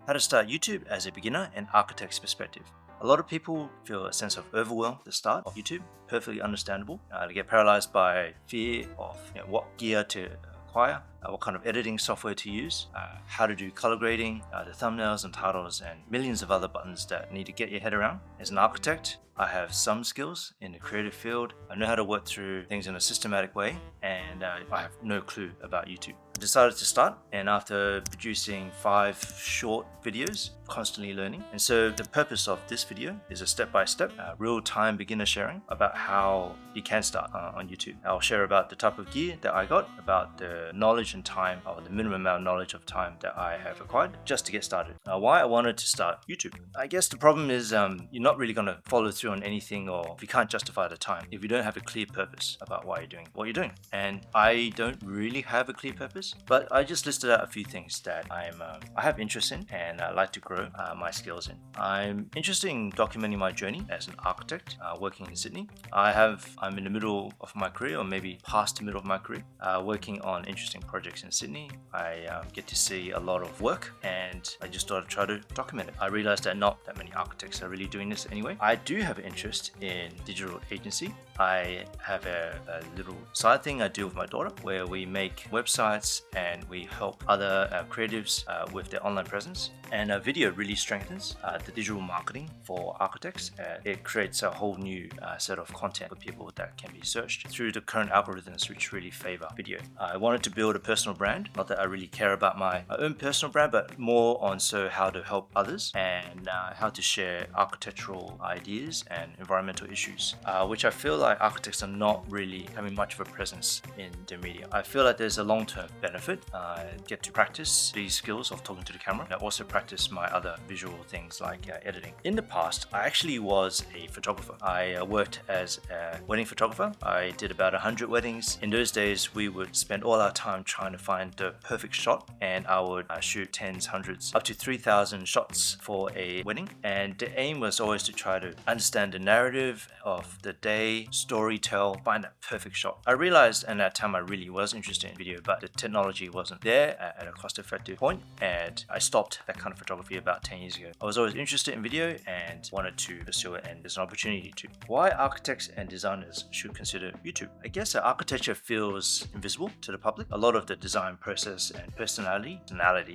How to start YouTube as a beginner and architect's perspective. A lot of people feel a sense of overwhelm at the start of YouTube, perfectly understandable. They get paralyzed by fear of what gear to acquire, what kind of editing software to use, how to do color grading, the thumbnails and titles, and millions of other buttons that need to get your head around. As an architect, I have some skills in the creative field. I know how to work through things in a systematic way, and I have no clue about YouTube. I decided to start, and after producing 5 short videos, constantly learning. And so the purpose of this video is a step-by-step, real-time beginner sharing about how you can start on YouTube. I'll share about the type of gear that I got, about the knowledge and time, or the minimum amount of knowledge of time that I have acquired just to get started. Why I wanted to start YouTube. I guess the problem is you're not really going to follow through on anything, or if you can't justify the time, if you don't have a clear purpose about why you're doing what you're doing. And I don't really have a clear purpose, but I just listed out a few things that I have interest in and I like to grow my skills in. I'm interested in documenting my journey as an architect working in Sydney. I'm in the middle of my career, or maybe past the middle of my career, working on interesting projects in Sydney. I get to see a lot of work, and I just thought I'd try to document it. I realized that not that many architects are really doing this anyway. I do have an interest in digital agency. I have a little side thing I do with my daughter where we make websites and we help other creatives with their online presence. And video really strengthens the digital marketing for architects. It creates a whole new set of content for people that can be searched through the current algorithms, which really favor video. I wanted to build a personal brand, not that I really care about my own personal brand, but more on how to help others and how to share architectural ideas and environmental issues, which I feel like architects are not really having much of a presence in the media. I feel like there's a long-term benefit. I get to practice these skills of talking to the camera. I also practice my other visual things like editing. In the past, I actually was a photographer. I worked as a wedding photographer. I did about 100 weddings. In those days, we would spend all our time trying to find the perfect shot, and I would shoot tens, hundreds, up to 3,000 shots for a wedding. And the aim was always to try to understand the narrative of the day, story tell, find that perfect shot. I realized in that time I really was interested in video, but the technology wasn't there at a cost-effective point, and I stopped that kind of photography about 10 years ago. I was always interested in video and wanted to pursue it, and there's an opportunity to. Why architects and designers should consider YouTube? I guess that architecture feels invisible to the public. A lot of the design process and personality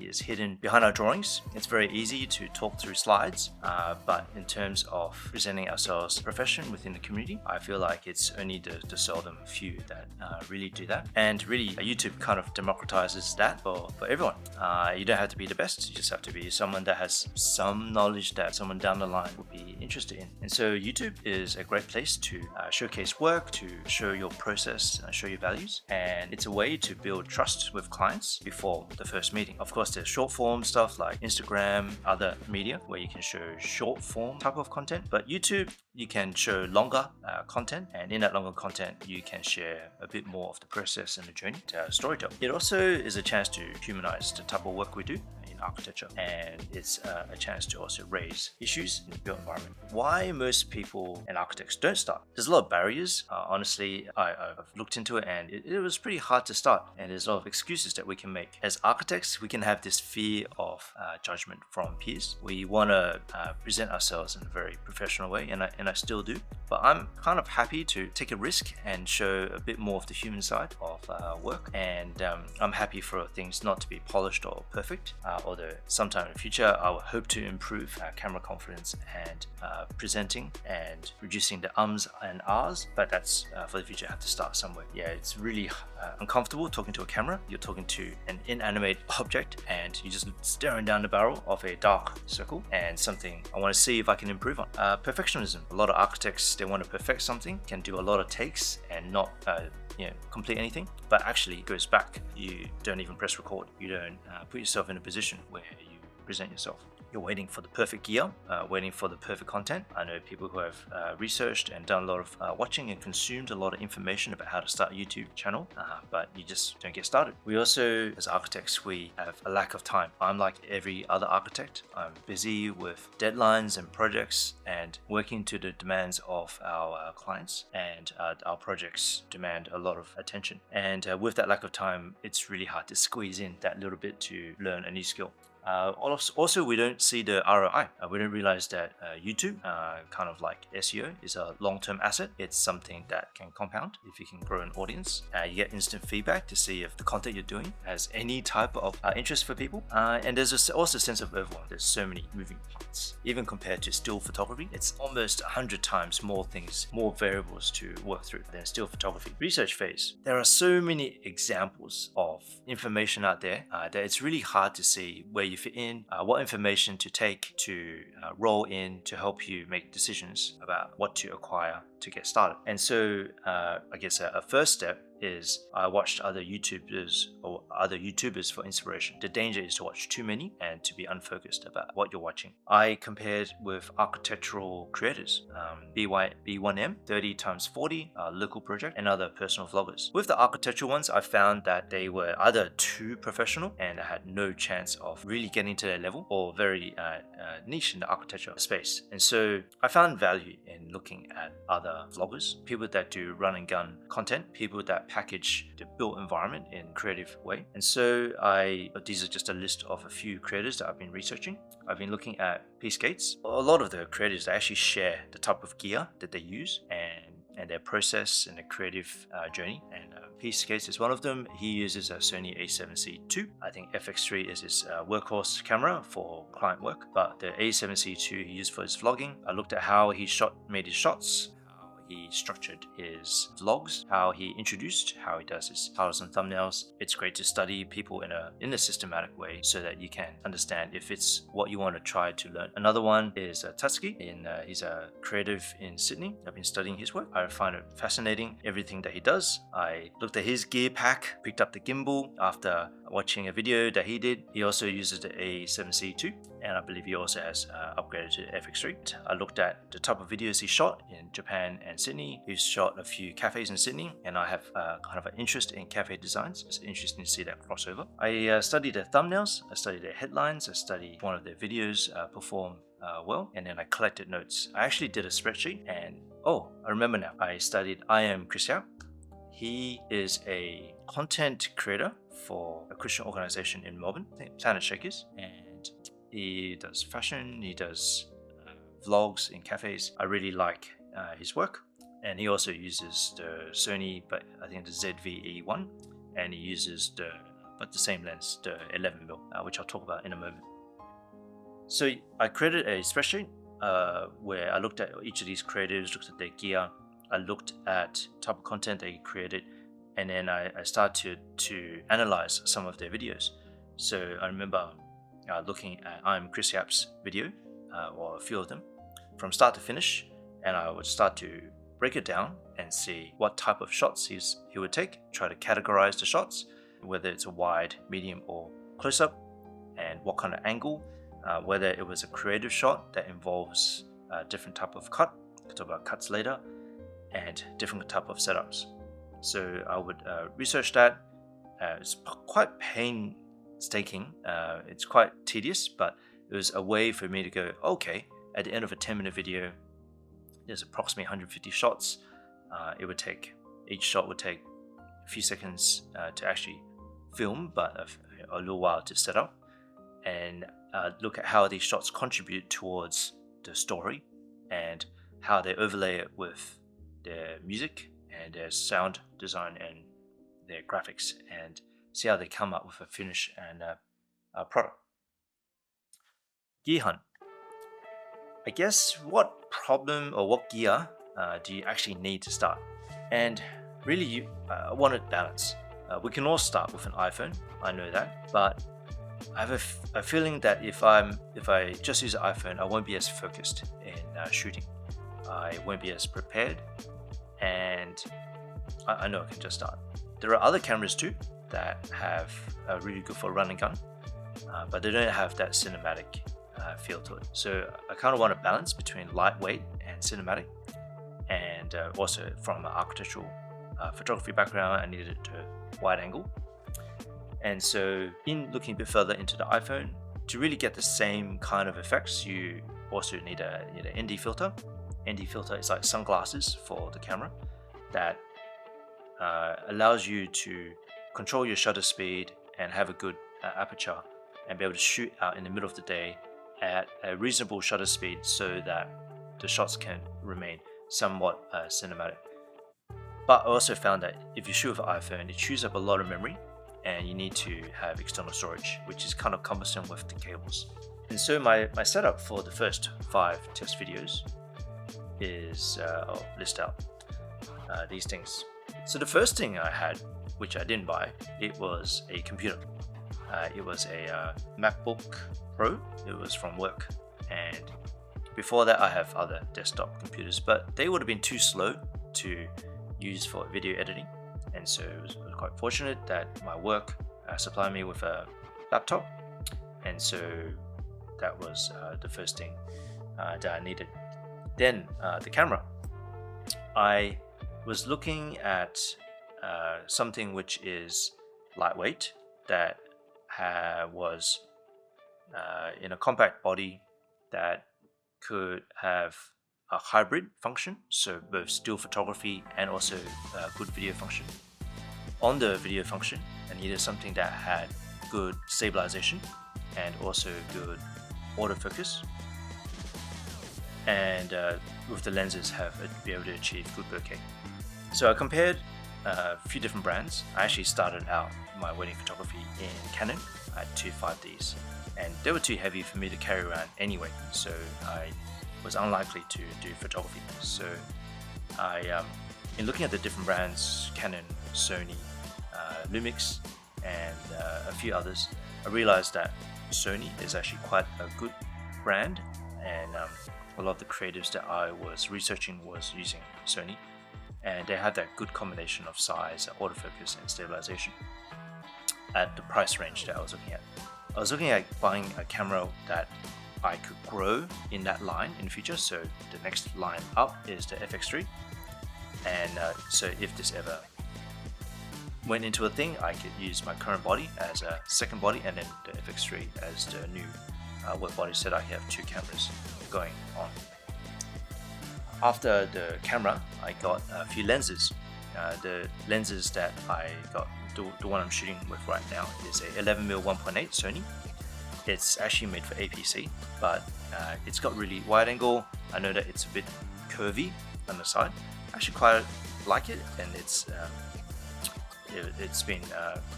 is hidden behind our drawings. It's very easy to talk through slides, but in terms of presenting ourselves profession within the community, I feel like it's only the seldom few that really do that. And really, YouTube kind of democratizes that for everyone. You don't have to be the best, you just have to be someone that has some knowledge that someone down the line would be interested in. And so YouTube is a great place to showcase work, to show your process, show your values, and it's a way to build trust with clients before the first meeting. Of course, there's short form stuff like Instagram, other media where you can show short form type of content, but YouTube, you can show longer content, and in that longer content, you can share a bit more of the process and the journey to storytell. It also is a chance to humanize the type of work we do in architecture, and it's a chance to also raise issues in the built environment. Why most people and architects don't start? There's a lot of barriers. Honestly, I've looked into it, and it was pretty hard to start, and there's a lot of excuses that we can make. As architects, we can have this fear of judgment from peers. We want to present ourselves in a very professional way, and I still do, but I'm kind of happy to take a risk and show a bit more of the human side of work, and I'm happy for things not to be polished or perfect, although sometime in the future I will hope to improve camera confidence and presenting and reducing the ums and ahs, but that's for the future. I have to start somewhere. Yeah, it's really uncomfortable talking to a camera. You're talking to an inanimate object and you're just staring down the barrel of a dark circle, and something I want to see if I can improve on. Perfectionism. A lot of architects, they want to perfect something, can do a lot of takes and not complete anything, but actually it goes back. You don't even press record. You don't put yourself in a position where you present yourself. You're waiting for the perfect gear, waiting for the perfect content. I know people who have researched and done a lot of watching and consumed a lot of information about how to start a YouTube channel, but you just don't get started. We also, as architects, we have a lack of time. I'm like every other architect. I'm busy with deadlines and projects and working to the demands of our clients, and our projects demand a lot of attention. And with that lack of time, it's really hard to squeeze in that little bit to learn a new skill. Also, we don't see the ROI. We don't realize that YouTube, kind of like SEO, is a long-term asset. It's something that can compound if you can grow an audience. You get instant feedback to see if the content you're doing has any type of interest for people. And there's also a sense of overwhelm. There's so many moving parts. Even compared to still photography, it's almost 100 times more things, more variables to work through than still photography. Research phase. There are so many examples of information out there that it's really hard to see where you fit in, what information to take to roll in to help you make decisions about what to acquire to get started. And so I guess a first step is I watched other YouTubers for inspiration. The danger is to watch too many and to be unfocused about what you're watching. I compared with architectural creators, B1M, 30x40, local project, and other personal vloggers. With the architectural ones, I found that they were either too professional and I had no chance of really getting to their level, or very niche in the architecture space. And so I found value in looking at other vloggers, people that do run and gun content, people that package the built environment in a creative way. And so these are just a list of a few creators that I've been researching. I've been looking at P-Skates. A lot of the creators, they actually share the type of gear that they use and their process and their creative journey. And P-Skates is one of them. He uses a Sony A7C II. I think FX3 is his workhorse camera for client work, but the A7C II he used for his vlogging. I looked at how he made his shots, he structured his vlogs, how he introduced, how he does his titles and thumbnails. It's great to study people in a systematic way so that you can understand if it's what you want to try to learn. Another one is Tatsuki. He's a creative in Sydney. I've been studying his work. I find it fascinating, everything that he does. I looked at his gear pack, picked up the gimbal after watching a video that he did. He also uses the A7C II, and I believe he also has upgraded to FX3. I looked at the type of videos he shot in Japan and Sydney. He's shot a few cafes in Sydney, and I have kind of an interest in cafe designs. It's interesting to see that crossover. I studied their thumbnails, I studied their headlines, I studied one of their videos perform well, and then I collected notes. I actually did a spreadsheet, and I remember now. I studied I Am Chris Yap. He is a content creator for a Christian organization in Melbourne, I think Planet Shakers, and he does fashion, he does vlogs in cafes. I really like his work, and he also uses the Sony, but I think the ZV-E1, and he uses the same lens, the 11mm, which I'll talk about in a moment. So I created a spreadsheet where I looked at each of these creatives, looked at their gear, I looked at type of content they created, and then I started to analyze some of their videos. So I remember looking at I'm Chris Yap's video, or a few of them, from start to finish, and I would start to break it down and see what type of shots he would take, try to categorize the shots, whether it's a wide, medium, or close-up, and what kind of angle, whether it was a creative shot that involves a different type of cut, we'll talk about cuts later, and different type of setups. So I would research that. It's quite painstaking. It's quite tedious, but it was a way for me to go, okay, at the end of a 10-minute video, there's approximately 150 shots. Each shot would take a few seconds to actually film, but a little while to set up, and look at how these shots contribute towards the story and how they overlay it with their music and their sound design and their graphics, and see how they come up with a finish and a product. Gear hunt. I guess what problem or what gear do you actually need to start? And really, I wanted balance. We can all start with an iPhone, I know that, but I have a feeling that if I just use an iPhone, I won't be as focused in shooting. I won't be as prepared, and I know I can just start. There are other cameras too that have really good for run and gun, but they don't have that cinematic feel to it. So I kind of want a balance between lightweight and cinematic, and also from an architectural photography background, I needed it to wide angle. And so in looking a bit further into the iPhone, to really get the same kind of effects, you also need an ND filter. ND filter is like sunglasses for the camera that allows you to control your shutter speed and have a good aperture and be able to shoot out in the middle of the day at a reasonable shutter speed so that the shots can remain somewhat cinematic. But I also found that if you shoot with an iPhone, it chews up a lot of memory and you need to have external storage, which is kind of cumbersome with the cables. And so my setup for the first 5 test videos is, I'll list out these things. So the first thing I had, which I didn't buy, it was a computer. It was a MacBook Pro. It was from work. And before that, I have other desktop computers, but they would have been too slow to use for video editing. And so it was quite fortunate that my work supplied me with a laptop. And so that was the first thing that I needed. Then the camera. I was looking at something which is lightweight, that was in a compact body that could have a hybrid function, so both still photography and also good video function. On the video function, I needed something that had good stabilization and also good autofocus, and with the lenses be able to achieve good bokeh. So I compared a few different brands. I actually started out my wedding photography in Canon. I had 2 5Ds, and they were too heavy for me to carry around anyway, so I was unlikely to do photography. So in looking at the different brands, Canon, Sony, Lumix, and a few others, I realized that Sony is actually quite a good brand, and a lot of the creatives that I was researching was using Sony, and they had that good combination of size, autofocus, and stabilization at the price range that I was looking at. I was looking at buying a camera that I could grow in that line in the future, so the next line up is the FX3, and so if this ever went into a thing, I could use my current body as a second body and then the FX3 as the new work body, so that I have 2 cameras going on. After the camera, I got a few lenses. The lenses that I got, the one I'm shooting with right now, is a 11mm 1.8 Sony. It's actually made for APC, but it's got really wide angle. I know that it's a bit curvy on the side. I actually quite like it, and it's been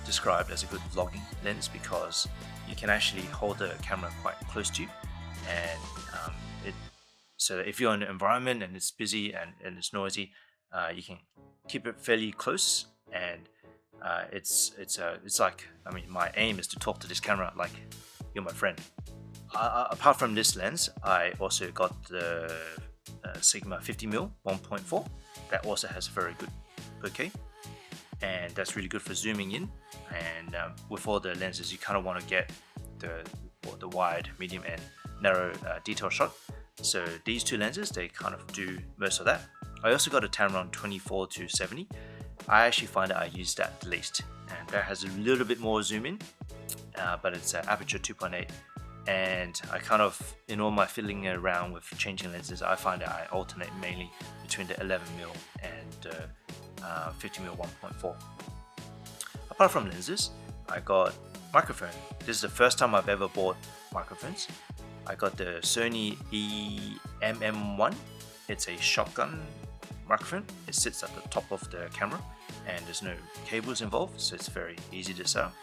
described as a good vlogging lens because you can actually hold the camera quite close to you, and so if you're in an environment and it's busy and it's noisy, you can keep it fairly close, and it's like, I mean, my aim is to talk to this camera like you're my friend. Apart from this lens, I also got the Sigma 50mm 1.4 that also has very good bokeh, and that's really good for zooming in. And with all the lenses, you kind of want to get the wide, medium, and narrow detail shot. So these 2 lenses, they kind of do most of that. I also got a Tamron 24-70. I actually find that I use that the least, and that has a little bit more zoom in, but it's aperture 2.8. And I kind of, in all my fiddling around with changing lenses, I find that I alternate mainly between the 11mm and 50mm 1.4. Apart from lenses, I got microphone. This is the first time I've ever bought microphones. I got the Sony EMM1. It's a shotgun microphone. It sits at the top of the camera and there's no cables involved, so it's very easy to set up.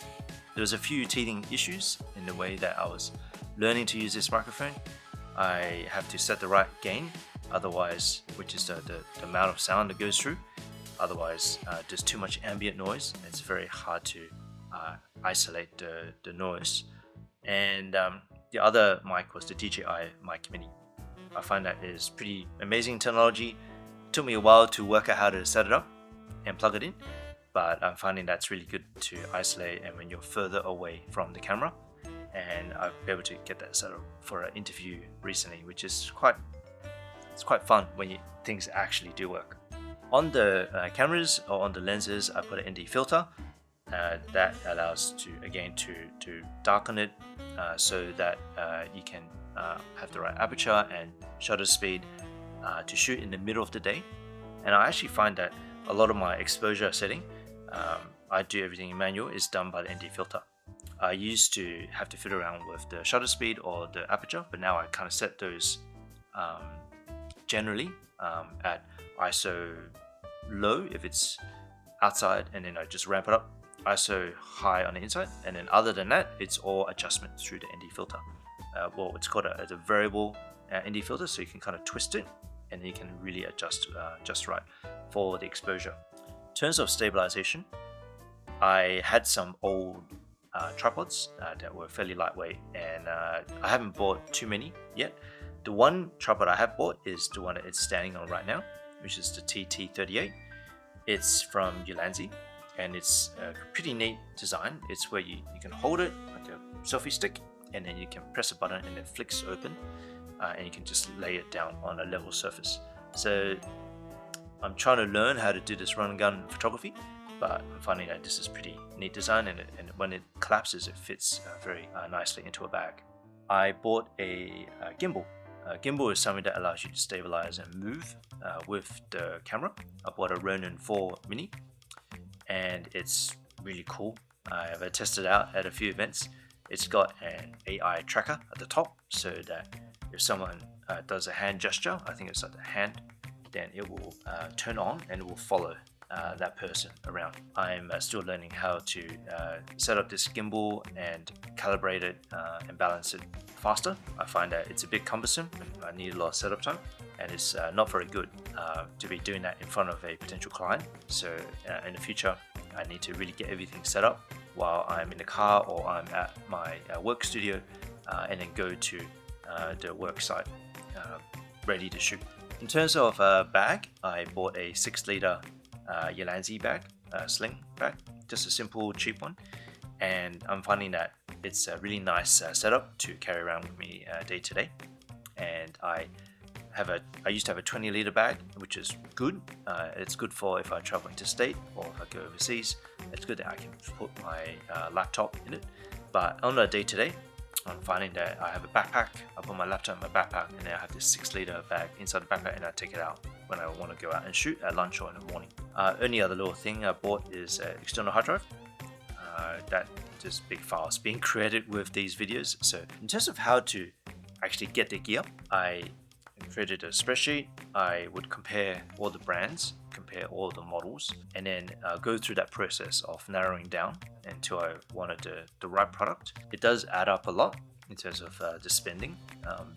There was a few teething issues in the way that I was learning to use this microphone. I have to set the right gain, otherwise, which is the amount of sound that goes through. Otherwise, there's too much ambient noise. It's very hard to isolate the noise. And the other mic was the DJI Mic Mini. I find that is pretty amazing technology. It took me a while to work out how to set it up and plug it in, but I'm finding that's really good to isolate and when you're further away from the camera. And I've been able to get that set up for an interview recently, which is quite fun when things actually do work. On the cameras or on the lenses, I put an ND filter that allows to darken it so that you can have the right aperture and shutter speed to shoot in the middle of the day. And I actually find that a lot of my exposure setting, I do everything in manual, is done by the ND filter. I used to have to fiddle around with the shutter speed or the aperture, but now I kind of set those generally at ISO low if it's outside, and then I just ramp it up ISO high on the inside, and then other than that, it's all adjustment through the ND filter. Well, it's called a variable ND filter, so you can kind of twist it, and then you can really adjust just right for the exposure. In terms of stabilization, I had some old tripods that were fairly lightweight, and I haven't bought too many yet. The one tripod I have bought is the one that it's standing on right now, which is the TT38. It's from Ulanzi, and it's a pretty neat design. It's where you can hold it like a selfie stick, and then you can press a button and it flicks open, and you can just lay it down on a level surface. So I'm trying to learn how to do this run and gun photography, but I'm finding that this is pretty neat design, and when it collapses, it fits very nicely into a bag. I bought a gimbal. Gimbal is something that allows you to stabilize and move with the camera. I bought a Ronin 4 Mini, and it's really cool. I have tested it out at a few events. It's got an AI tracker at the top, so that if someone does a hand gesture, I think it's like the hand, then it will turn on and it will follow that person around. I'm still learning how to set up this gimbal and calibrate it and balance it faster. I find that it's a bit cumbersome. I need a lot of setup time, and it's not very good to be doing that in front of a potential client. So in the future, I need to really get everything set up while I'm in the car or I'm at my work studio, and then go to the work site ready to shoot. In terms of bag, I bought a 6-liter Ulanzi bag, sling bag, just a simple cheap one, and I'm finding that it's a really nice setup to carry around with me day to day. And I used to have a 20-liter bag, which is good. It's good for if I travel interstate or if I go overseas. It's good that I can put my laptop in it. But on a day to day, I'm finding that I have a backpack. I put my laptop in my backpack, and then I have this 6-liter bag inside the backpack, and I take it out when I want to go out and shoot at lunch or in the morning. Only other little thing I bought is an external hard drive. That just big files being created with these videos. So in terms of how to actually get the gear, I created a spreadsheet. I would compare all the brands, compare all the models, and then go through that process of narrowing down until I wanted the right product. It does add up a lot in terms of the spending.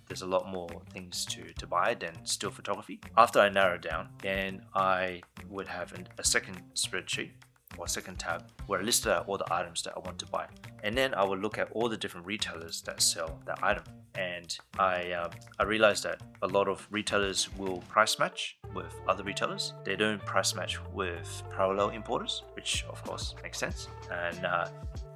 There's a lot more things to buy than still photography. After I narrow down, then I would have a second spreadsheet or second tab where I listed out all the items that I want to buy, and then I will look at all the different retailers that sell that item. And I realized that a lot of retailers will price match with other retailers. They don't price match with parallel importers, which of course makes sense. And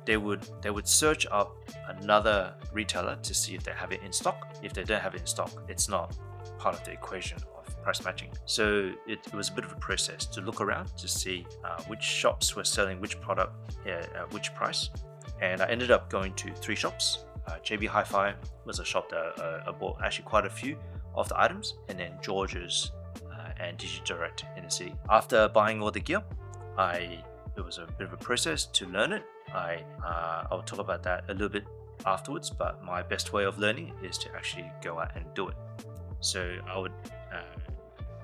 they would search up another retailer to see if they have it in stock. If they don't have it in stock, it's not part of the equation of price matching. So it was a bit of a process to look around to see which shops were selling which product at which price. And I ended up going to 3 shops. JB Hi-Fi was a shop that I bought actually quite a few of the items, and then George's and DigiDirect in the city. After buying all the gear, it was a bit of a process to learn it. I'll talk about that a little bit afterwards, but my best way of learning is to actually go out and do it. So I would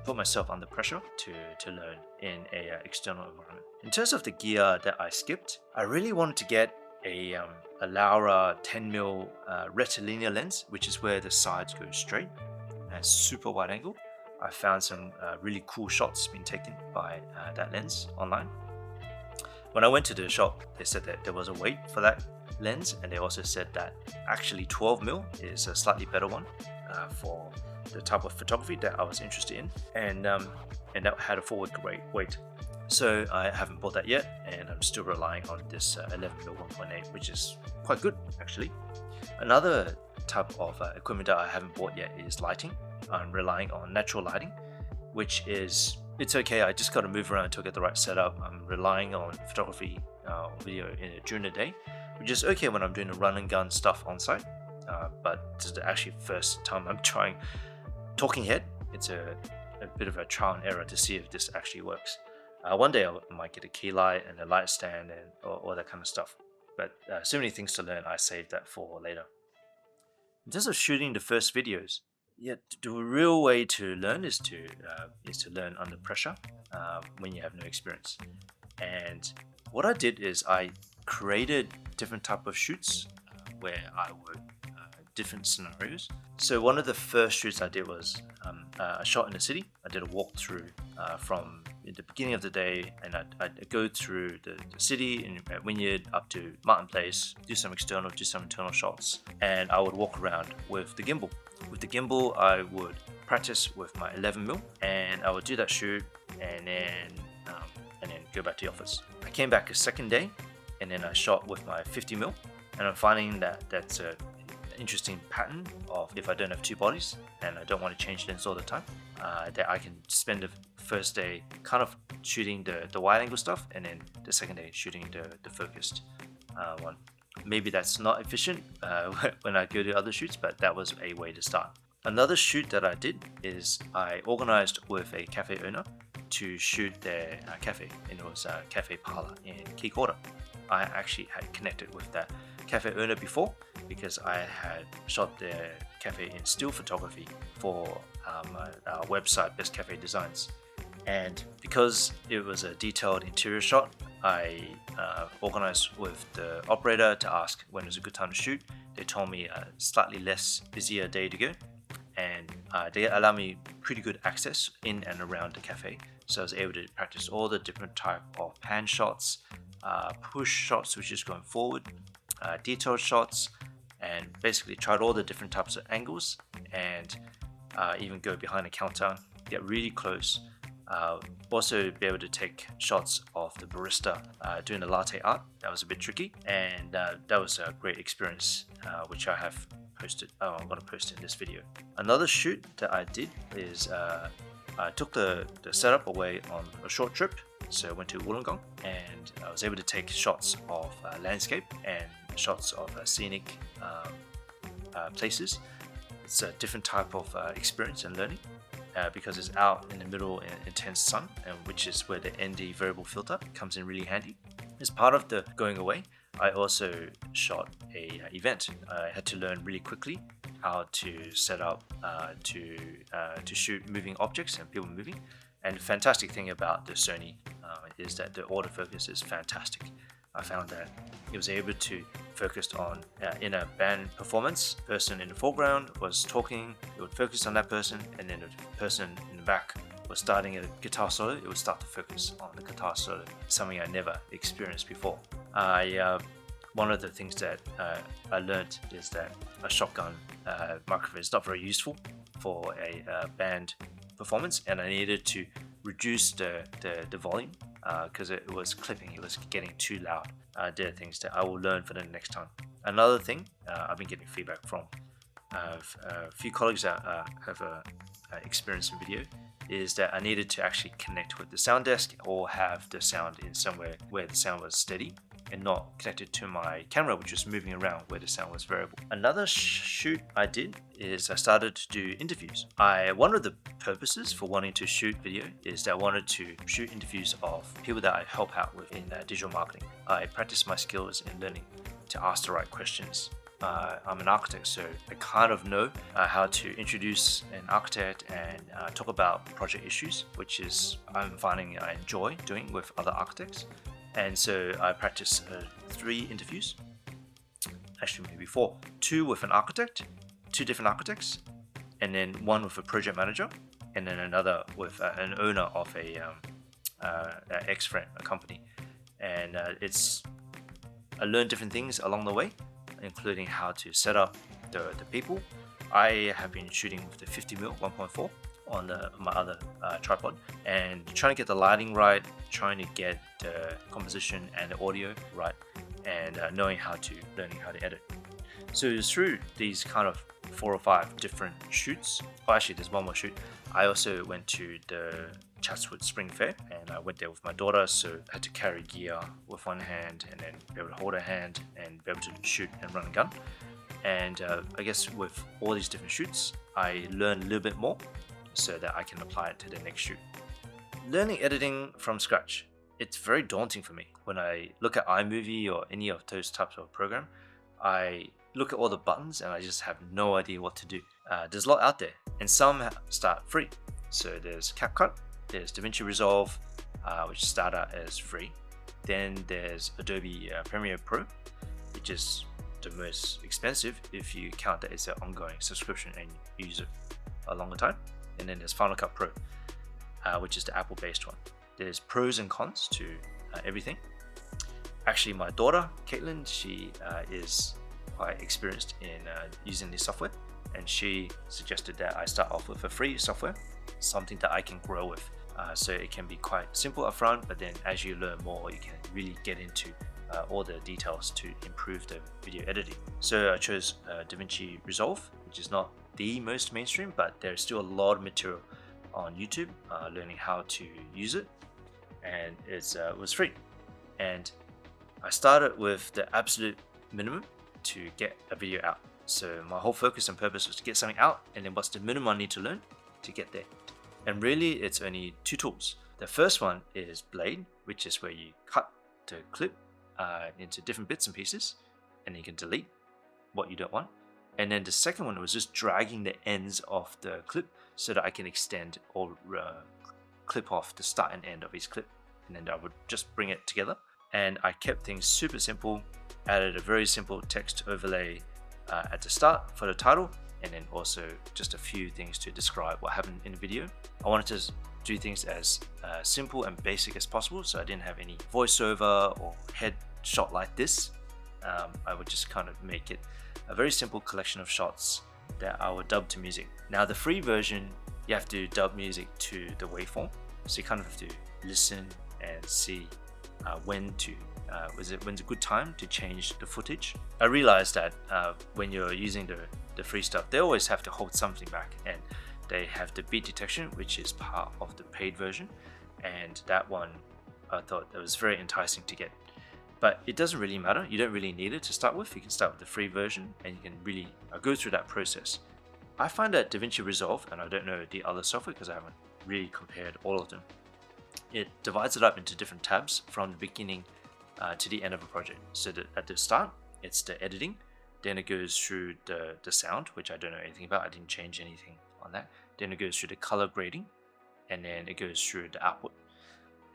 put myself under pressure to learn in a external environment. In terms of the gear that I skipped, I really wanted to get a Laura 10mm rectilinear lens, which is where the sides go straight and super wide angle. I found some really cool shots being taken by that lens online. When I went to the shop, they said that there was a wait for that lens, and they also said that actually 12mm is a slightly better one for the type of photography that I was interested in, and that had a forward wait. So I haven't bought that yet, and I'm still relying on this 11mm 1.8, which is quite good actually. Another type of equipment that I haven't bought yet is lighting. I'm relying on natural lighting, which is, it's okay, I just got to move around until I get the right setup. I'm relying on photography video during the day, which is okay when I'm doing the run and gun stuff on site, but this is actually the first time I'm trying talking head. It's a bit of a trial and error to see if this actually works. One day I might get a key light and a light stand and all that kind of stuff. but so many things to learn, I saved that for later. In terms of shooting the first videos, yeah, the real way to learn is to learn under pressure when you have no experience. And what I did is I created different type of shoots where I would different scenarios. So one of the first shoots I did was a shot in the city. I did a walkthrough from the beginning of the day, and I'd go through the city in Wynyard up to Martin Place, do some external, do some internal shots, and I would walk around with the gimbal. With the gimbal, I would practice with my 11mm, and I would do that shoot, and then go back to the office. I came back a second day, and then I shot with my 50mm, and I'm finding that that's a interesting pattern of if I don't have two bodies and I don't want to change lens all the time, that I can spend the first day kind of shooting the wide angle stuff, and then the second day shooting the focused one. Maybe that's not efficient when I go to other shoots, but that was a way to start. Another shoot that I did is I organized with a cafe owner to shoot their cafe, and it was a cafe parlor in Key Quarter. I actually had connected with that cafe owner before because I had shot their cafe in still photography for our website Best Cafe Designs, and because it was a detailed interior shot, I organized with the operator to ask when was a good time to shoot. They told me a slightly less busier day to go, and they allowed me pretty good access in and around the cafe, so I was able to practice all the different type of pan shots, push shots which is going forward, detailed shots, and basically tried all the different types of angles, and even go behind the counter, get really close, also be able to take shots of the barista doing the latte art. That was a bit tricky, and that was a great experience which I have posted. I'm going to post it in this video. Another shoot that I did is I took the setup away on a short trip. So I went to Wollongong, and I was able to take shots of landscape and shots of scenic places. It's a different type of experience and learning because it's out in the middle in intense sun, and which is where the ND variable filter comes in really handy. As part of the going away, I also shot a event. I had to learn really quickly how to set up to shoot moving objects and people moving. And the fantastic thing about the Sony is that the autofocus is fantastic. I found that it was able to focus on in a band performance, person in the foreground was talking, it would focus on that person, and then the person in the back was starting a guitar solo, it would start to focus on the guitar solo, something I never experienced before. One of the things that I learned is that a shotgun microphone is not very useful for a band performance, and I needed to reduce the volume because it was clipping, it was getting too loud. There are things that I will learn for the next time. Another thing I've been getting feedback from a few colleagues that have experience in video is that I needed to actually connect with the sound desk or have the sound in somewhere where the sound was steady and not connected to my camera, which was moving around where the sound was variable. Another shoot I did is I started to do interviews. One of the purposes for wanting to shoot video is that I wanted to shoot interviews of people that I help out with in digital marketing. I practice my skills in learning to ask the right questions. I'm an architect, so I kind of know how to introduce an architect and talk about project issues, which is I'm finding I enjoy doing with other architects. And so I practiced 3 interviews, actually maybe 4. 2 with an architect, 2 different architects, and then 1 with a project manager, and then another with an owner of a ex-friend, a company. And I learned different things along the way, including how to set up the people. I have been shooting with the 50mm 1.4 on my other tripod, and trying to get the lighting right, trying to get the composition and the audio right, and learning how to edit. So it was through these kind of 4 or 5 different shoots. Oh, actually, there's one more shoot. I also went to the Chatswood Spring Fair, and I went there with my daughter, so I had to carry gear with one hand and then be able to hold her hand and be able to shoot and run a gun. And I guess with all these different shoots, I learned a little bit more so that I can apply it to the next shoot. Learning editing from scratch it's very daunting for me. When I look at iMovie or any of those types of program, I look at all the buttons and I just have no idea what to do. There's a lot out there, and some start free. So there's CapCut, there's DaVinci Resolve, which start out as free. Then there's Adobe Premiere Pro, which is the most expensive if you count that it's an ongoing subscription and you use it a longer time. And then there's Final Cut Pro, which is the Apple-based one. There's pros and cons to everything. Actually, my daughter, Caitlin, she is quite experienced in using this software, and she suggested that I start off with a free software, something that I can grow with. So it can be quite simple upfront, but then as you learn more, you can really get into all the details to improve the video editing. So I chose DaVinci Resolve, which is not the most mainstream, but there's still a lot of material on YouTube learning how to use it, and it was free. And I started with the absolute minimum to get a video out. So my whole focus and purpose was to get something out, and then what's the minimum I need to learn to get there. And really, it's only two tools. The first one is Blade, which is where you cut the clip into different bits and pieces, and you can delete what you don't want. And then the second one was just dragging the ends of the clip so that I can extend or clip off the start and end of each clip. And then I would just bring it together. And I kept things super simple, added a very simple text overlay at the start for the title, and then also just a few things to describe what happened in the video. I wanted to do things as simple and basic as possible, so I didn't have any voiceover or headshot like this. I would just kind of make it a very simple collection of shots that I would dub to music. Now the free version, you have to dub music to the waveform, so you kind of have to listen and see when's a good time to change the footage. I realized that when you're using the free stuff, they always have to hold something back, and they have the beat detection, which is part of the paid version, and that one I thought that was very enticing to get. But it doesn't really matter, you don't really need it to start with. You can start with the free version and you can really go through that process. I find that DaVinci Resolve, and I don't know the other software because I haven't really compared all of them, it divides it up into different tabs from the beginning to the end of a project. So that at the start, it's the editing, then it goes through the sound, which I don't know anything about, I didn't change anything on that. Then it goes through the color grading, and then it goes through the output.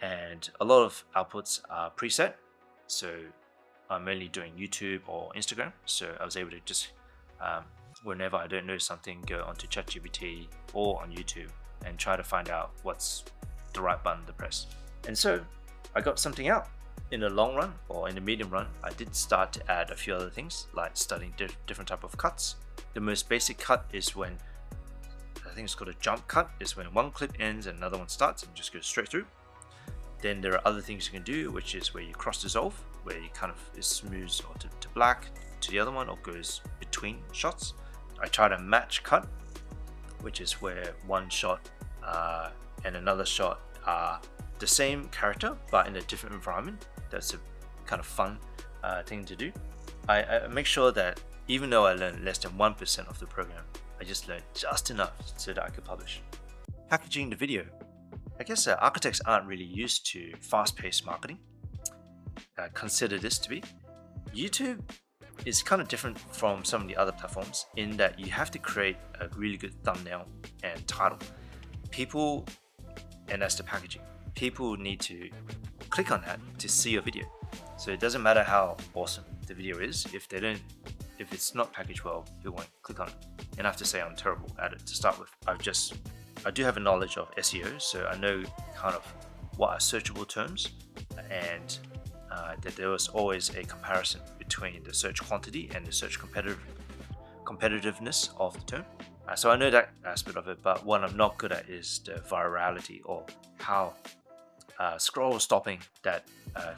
And a lot of outputs are preset, so I'm mainly doing YouTube or Instagram, so I was able to just whenever I don't know something, go onto ChatGPT or on YouTube and try to find out what's the right button to press. And so I got something out. In the long run or in the medium run, I did start to add a few other things, like studying different type of cuts. The most basic cut is when, I think it's called a jump cut, is when one clip ends and another one starts and just goes straight through. Then there are other things you can do, which is where you cross dissolve, where you kind of is smooth or to black to the other one, or goes between shots. I tried a match cut, which is where one shot and another shot are the same character but in a different environment. That's a kind of fun thing to do. I make sure that even though I learned less than 1% of the program, I just learned just enough so that I could publish. Packaging the video. I guess architects aren't really used to fast-paced marketing. Consider this to be. YouTube is kind of different from some of the other platforms in that you have to create a really good thumbnail and title. People, and that's the packaging. People need to click on that to see your video. So it doesn't matter how awesome the video is, if it's not packaged well, you won't click on it. And I have to say I'm terrible at it to start with. I do have a knowledge of SEO, so I know kind of what are searchable terms, and that there was always a comparison between the search quantity and the search competitiveness of the term. So I know that aspect of it, but what I'm not good at is the virality, or how scroll stopping that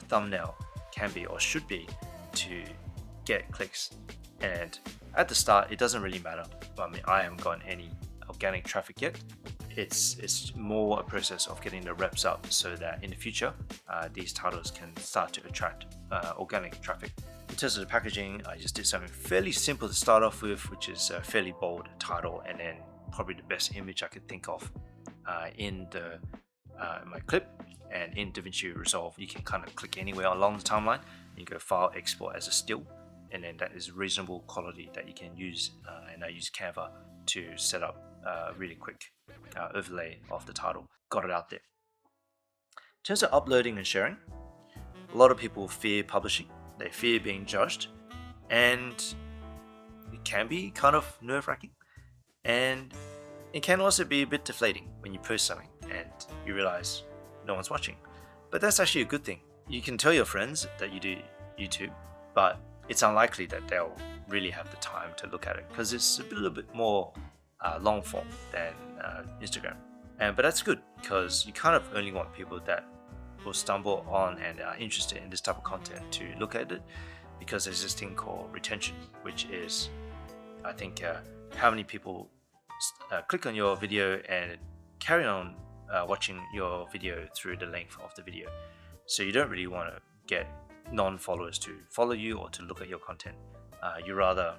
thumbnail can be or should be to get clicks. And at the start, it doesn't really matter. I mean, I haven't gotten any organic traffic yet. It's more a process of getting the reps up so that in the future, these titles can start to attract organic traffic. In terms of the packaging, I just did something fairly simple to start off with, which is a fairly bold title, and then probably the best image I could think of in the my clip, and in DaVinci Resolve you can kind of click anywhere along the timeline. You go File, Export as a still, and then that is reasonable quality that you can use. And I use Canva to set up a really quick overlay of the title. Got it out there. In terms of uploading and sharing, a lot of people fear publishing. They fear being judged, and it can be kind of nerve-wracking, and it can also be a bit deflating when you post something and you realize no one's watching. But that's actually a good thing. You can tell your friends that you do YouTube, but it's unlikely that they'll really have the time to look at it because it's a little bit more long form than Instagram. But that's good because you kind of only want people that will stumble on and are interested in this type of content to look at it, because there's this thing called retention, which is, I think, how many people click on your video and carry on watching your video through the length of the video. So you don't really want to get non-followers to follow you or to look at your content. You rather,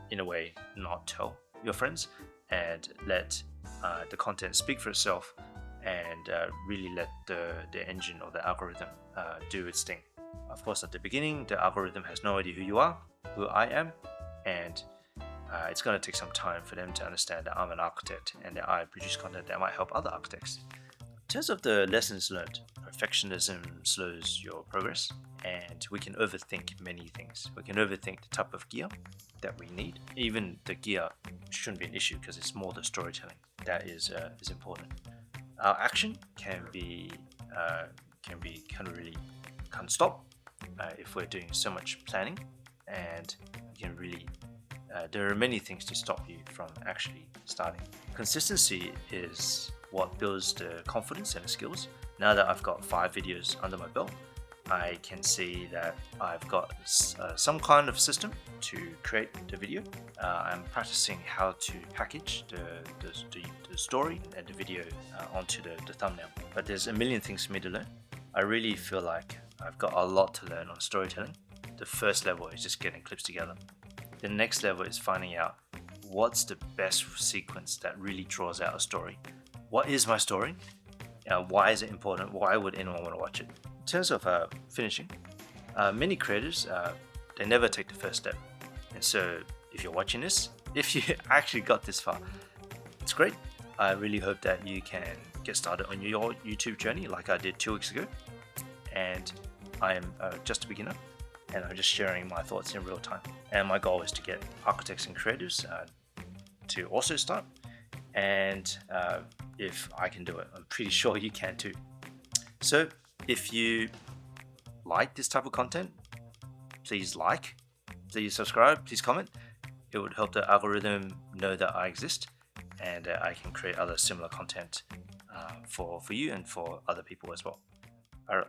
in a way, not tell your friends and let the content speak for itself, and really let the engine or the algorithm do its thing. Of course, at the beginning, the algorithm has no idea who you are, who I am, and it's going to take some time for them to understand that I'm an architect and that I produce content that might help other architects. In terms of the lessons learned, perfectionism slows your progress, and we can overthink many things. We can overthink the type of gear that we need. Even the gear shouldn't be an issue because it's more the storytelling that is important. Our action can be kind of really can't stop if we're doing so much planning, and you can really there are many things to stop you from actually starting. Consistency is what builds the confidence and the skills. Now that I've got 5 videos under my belt, I can see that I've got some kind of system to create the video. I'm practicing how to package the story and the video onto the thumbnail. But there's a million things for me to learn. I really feel like I've got a lot to learn on storytelling. The first level is just getting clips together. The next level is finding out what's the best sequence that really draws out a story. What is my story? Why is it important? Why would anyone want to watch it? In terms of finishing, many creators, they never take the first step. And so if you're watching this, if you actually got this far, it's great. I really hope that you can get started on your YouTube journey like I did 2 weeks ago. And I am just a beginner, and I'm just sharing my thoughts in real time. And my goal is to get architects and creators to also start. And if I can do it, I'm pretty sure you can too. So if you like this type of content, please like, please subscribe, please comment. It would help the algorithm know that I exist, and I can create other similar content for you and for other people as well.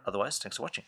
Otherwise, thanks for watching.